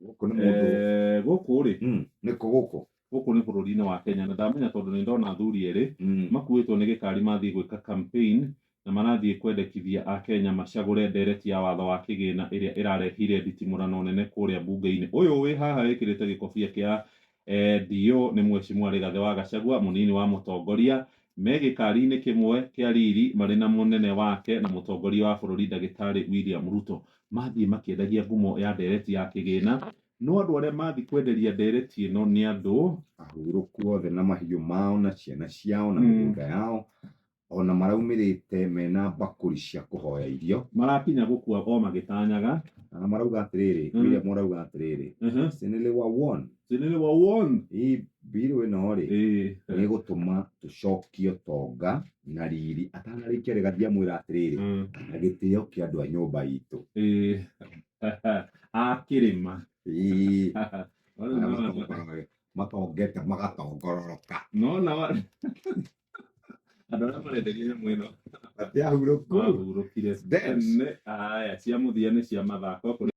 Gũkũ nĩ mũndũ. Gũkũ rĩ, nĩkũ gũkũ? Gũkũ nĩ bũrũri-inĩ wa Kenya, na ndamenya tondũ nĩ ndona athuri erĩ makuĩtwo nĩ gĩkari mathiĩ gwĩka campaign, na marathiĩ kwendekithia Akenya macagũre ndereti ya watho wa kĩgĩna ĩrĩa ĩrarehire nditimũrano nene kũrĩa mbunge-inĩ. Ũyũ wĩ haha wĩkĩrĩte gĩkobia kĩa DO nĩ Mheshimiwa Rigathĩ wa Gachagua, mũnini wa mũtongoria, me gĩkari-inĩ kĩmwe kĩa riri marĩ na mũnene wake na mũtongoria wa bũrũri ndagĩtarĩ William Ruto. Mathiĩ makĩendagia ngumo ya ndereti ya kĩgĩna, no andũ arĩa mathiĩ kwenderia ndereti ĩno nĩ andũ ahurũku othe na mahiũ mao na ciana ciao na mĩgũnda yao, ona maraumĩrĩte mena mbakũri cia kũhoya irio, marakinya gũkua o magĩtanyaga, na marauga atĩrĩrĩ, William marauga atĩrĩrĩ, sinĩlĩwa hii mbirũ ĩno rĩ nĩ gũtũma tũcokio tonga na riri. Atanarĩkia Rigathĩ amwĩra atĩrĩrĩ, na gĩtĩo kĩa andũ a nyũmba itũ akĩrĩma matongete magatongororoka. Nona andũ arĩa marenderia nyamũ ĩno atĩ ahurũku mahurũkire. Aya cia mũthia nĩ cia mathako.